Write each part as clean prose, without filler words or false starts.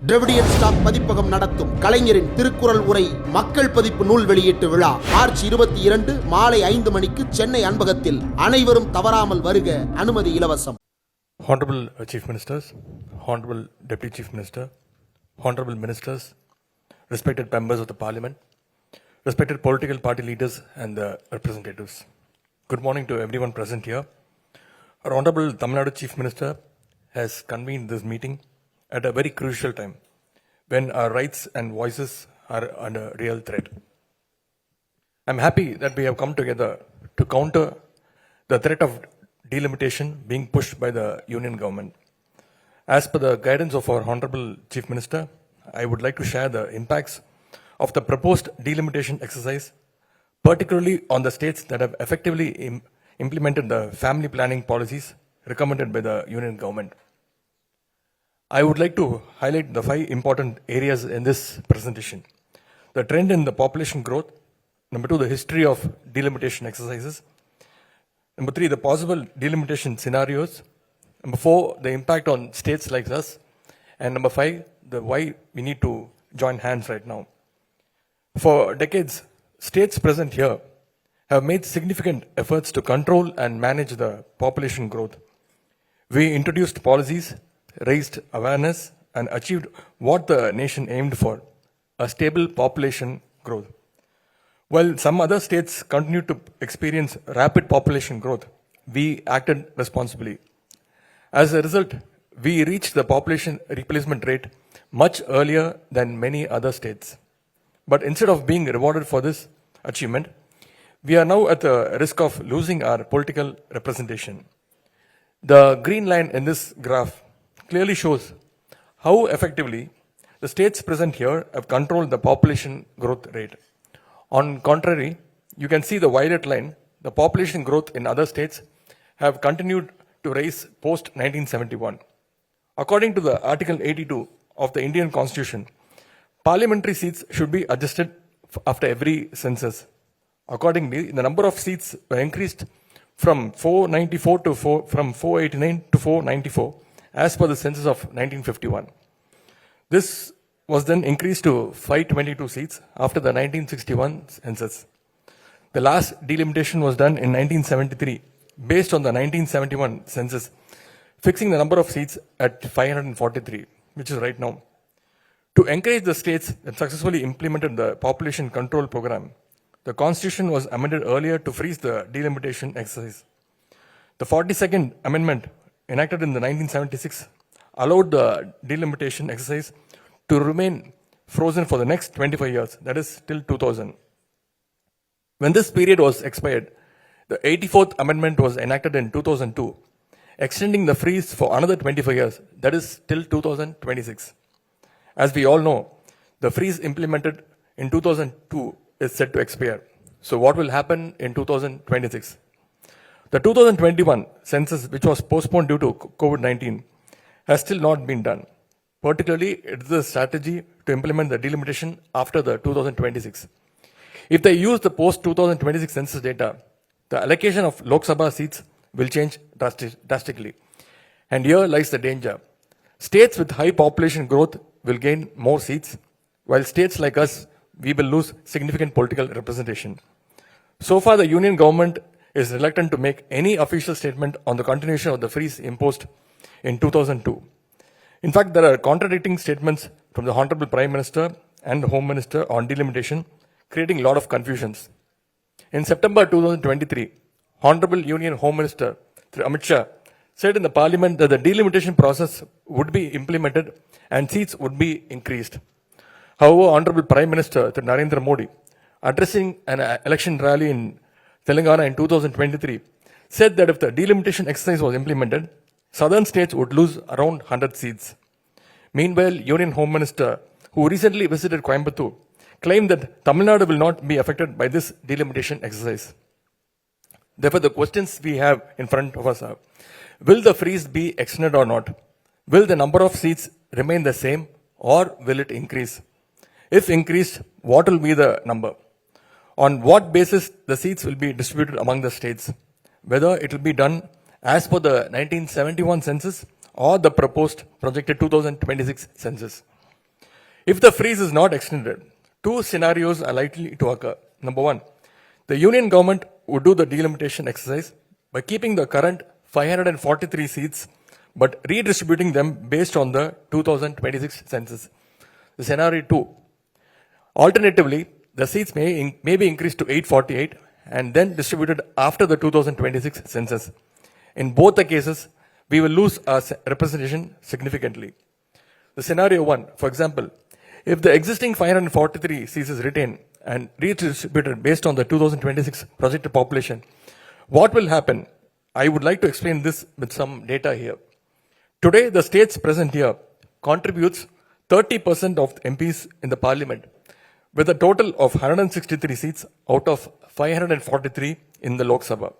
Dravidian stock பதிப்பகம் நடத்தும் கலைஞரின் திருக்குறள் உரை மக்கள் பதிப்பு நூல் வெளியீட்டு விழா மார்ச் 22 மாலை 5 மணிக்கு சென்னை அன்பகத்தில். அனைவரும் தவறாமல் வருக. அனுமதி இலவசம். Honorable Chief Ministers, Honorable Deputy Chief Minister, Honorable Ministers, respected members of the Parliament, respected political party leaders and the representatives. Good morning to everyone present here. Our Honorable Tamil Nadu Chief Minister has convened this meeting at a very crucial time when our rights and voices are under real threat. I'm happy that we have come together to counter the threat of delimitation being pushed by the Union government. As per the guidance of our Honorable Chief Minister, I would like to share the impacts of the proposed delimitation exercise, particularly on the states that have effectively implemented the family planning policies recommended by the Union government. I would like to highlight the 5 important areas in this presentation. The trend in the population growth. Number 2, the history of delimitation exercises. Number 3, the possible delimitation scenarios. Number 4, the impact on states like us. And number 5, the why we need to join hands right now. For decades, states present here have made significant efforts to control and manage the population growth. We introduced policies, raised awareness, and achieved what the nation aimed for, a stable population growth. While some other states continued to experience rapid population growth, we acted responsibly. As a result, we reached the population replacement rate much earlier than many other states. But instead of being rewarded for this achievement, we are now at the risk of losing our political representation. The green line in this graph clearly shows how effectively the states present here have controlled the population growth rate. On contrary, you can see the violet line, the population growth in other states have continued to rise post 1971. According to the Article 82 of the Indian Constitution, parliamentary seats should be adjusted after every census. Accordingly, the number of seats were increased from 489 to 494 as per the census of 1951. This was then increased to 522 seats after the 1961 census. The last delimitation was done in 1973 based on the 1971 census, fixing the number of seats at 543, which is right now. To encourage the states that successfully implemented the population control program, the Constitution was amended earlier to freeze the delimitation exercise. The 42nd Amendment, enacted in the 1976, allowed the delimitation exercise to remain frozen for the next 25 years, that is till 2000. When this period was expired, the 84th Amendment was enacted in 2002, extending the freeze for another 25 years, that is till 2026. As we all know, the freeze implemented in 2002 is set to expire. So what will happen in 2026? The 2021 census, which was postponed due to COVID-19, has still not been done. Particularly, it is a strategy to implement the delimitation after the 2026. If they use the post-2026 census data, the allocation of Lok Sabha seats will change drastically. And here lies the danger. States with high population growth will gain more seats, while states like us, we will lose significant political representation. So far, the Union government is reluctant to make any official statement on the continuation of the freeze imposed in 2002. In fact, there are contradicting statements from the Honorable Prime Minister and the Home Minister on delimitation, creating a lot of confusions. In September 2023, Honorable Union Home Minister Amit Shah said in the Parliament that the delimitation process would be implemented and seats would be increased. However, Honorable Prime Minister Narendra Modi, addressing an election rally in Telangana in 2023, said that if the delimitation exercise was implemented, southern states would lose around 100 seats. Meanwhile, Union Home Minister, who recently visited Coimbatore, claimed that Tamil Nadu will not be affected by this delimitation exercise. Therefore, the questions we have in front of us are, will the freeze be extended or not? Will the number of seats remain the same or will it increase? If increased, what will be the number? On what basis the seats will be distributed among the states? Whether it will be done as per the 1971 census or the proposed projected 2026 census. If the freeze is not extended, two scenarios are likely to occur. Number one, the union government would do the delimitation exercise by keeping the current 543 seats but redistributing them based on the 2026 census. The scenario 2. Alternatively, the seats may be increased to 848 and then distributed after the 2026 census. In both the cases, we will lose our representation significantly. The scenario 1, for example, if the existing 543 seats is retained and redistributed based on the 2026 projected population, what will happen? I would like to explain this with some data here. Today, the states present here contributes 30% of MPs in the parliament, with a total of 163 seats out of 543 in the Lok Sabha.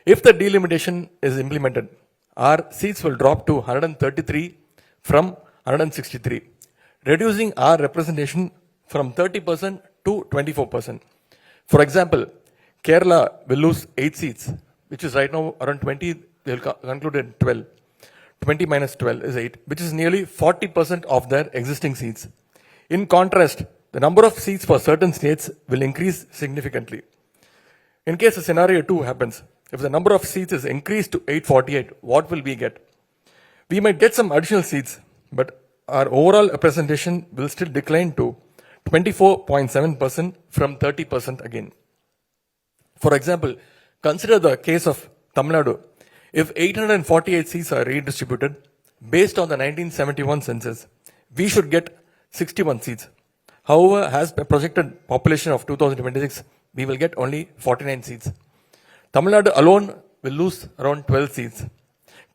If the delimitation is implemented, our seats will drop to 133 from 163, reducing our representation from 30% to 24%. For example, Kerala will lose 8 seats, which is right now around 20, they will conclude in 12. 20 minus 12 is 8, which is nearly 40% of their existing seats. In contrast, the number of seats for certain states will increase significantly. In case a scenario 2 happens, if the number of seats is increased to 848, what will we get? We might get some additional seats, but our overall representation will still decline to 24.7% from 30% again. For example, consider the case of Tamil Nadu. If 848 seats are redistributed based on the 1971 census, we should get 61 seats. However, as per projected population of 2026, we will get only 49 seats. Tamil Nadu alone will lose around 12 seats.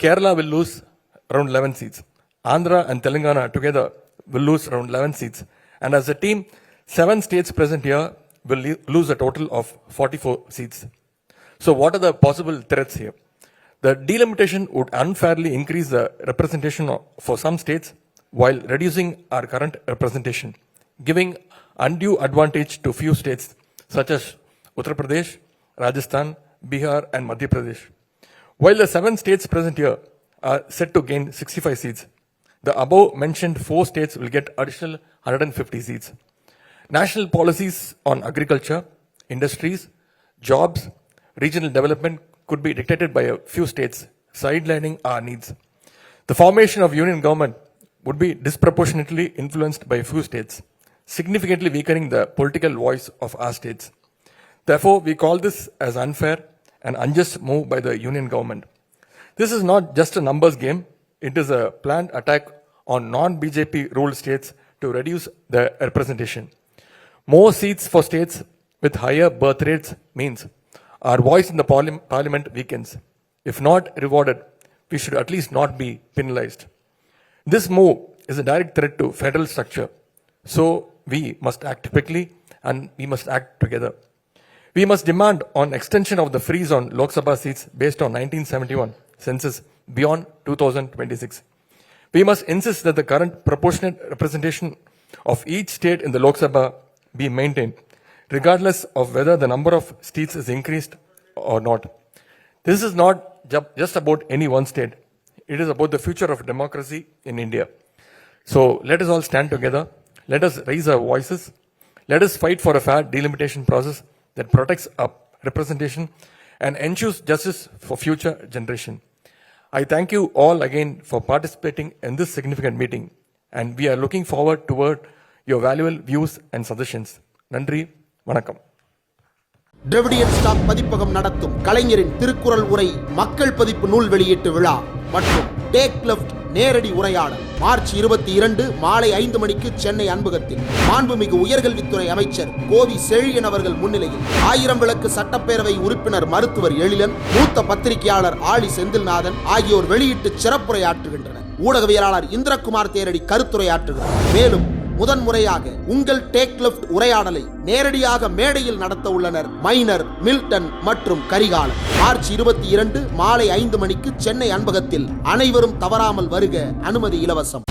Kerala will lose around 11 seats. Andhra and Telangana together will lose around 11 seats. And as a team, 7 states present here will lose a total of 44 seats. So what are the possible threats here? The delimitation would unfairly increase the representation for some states while reducing our current representation, giving undue advantage to few states such as Uttar Pradesh, Rajasthan, Bihar and Madhya Pradesh. While the 7 states present here are set to gain 65 seats, the above mentioned 4 states will get additional 150 seats. National policies on agriculture, industries, jobs, regional development could be dictated by a few states, sidelining our needs. The formation of union government would be disproportionately influenced by a few states, significantly weakening the political voice of our states. Therefore, we call this as unfair and unjust move by the union government. This is not just a numbers game, it is a planned attack on non-BJP ruled states to reduce their representation. More seats for states with higher birth rates means our voice in the parliament weakens. If not rewarded, we should at least not be penalized. This move is a direct threat to federal structure. So we must act quickly and we must act together. We must demand on extension of the freeze on Lok Sabha seats based on 1971 census beyond 2026. We must insist that the current proportionate representation of each state in the Lok Sabha be maintained, regardless of whether the number of seats is increased or not. This is not just about any one state. It is about the future of democracy in India. So let us all stand together. Let us raise our voices. Let us fight for a fair delimitation process that protects our representation and ensures justice for future generation. I thank you all again for participating in this significant meeting, and we are looking forward toward your valuable views and suggestions. Nandri, Vanakkam. Dravidian stock பதிப்பகம் நடத்தும் கலைஞரின் திருக்குறள் உரை மக்கள் பதிப்பு நூல் வெளியீட்டு விழா மற்றும் டேக் லெஃப்ட் நேரடி உரையாடல் மார்ச் 22 மாலை 5 மணிக்கு சென்னை அன்பகத்தில் மாண்புமிகு உயர்கல்வித்துறை அமைச்சர் கோவி செழியன் அவர்கள் முன்னிலையில் 1000 விளக்கு சட்டப்பேரவை உறுப்பினர் மருத்துவர் எழிலன், மூத்த பத்திரிகையாளர் ஆழி செந்தில்நாதன் ஆகியோர் வெளியிட்டு சிறப்புரையாற்றுகின்றனர். ஊடகவியலாளர் இந்திரகுமார் தேரடி கருத்துரையாற்றுகிறார். மேலும் முதன்முறையாக உங்கள் டேக் லெஃப்ட் உரையாடலை நேரடியாக மேடையில் நடத்த உள்ளனர் மைனர், மில்டன் மற்றும் கரிகாலன். மார்ச் 22 மாலை 5 மணிக்கு சென்னை அன்பகத்தில். அனைவரும் தவறாமல் வருக. அனுமதி இலவசம்.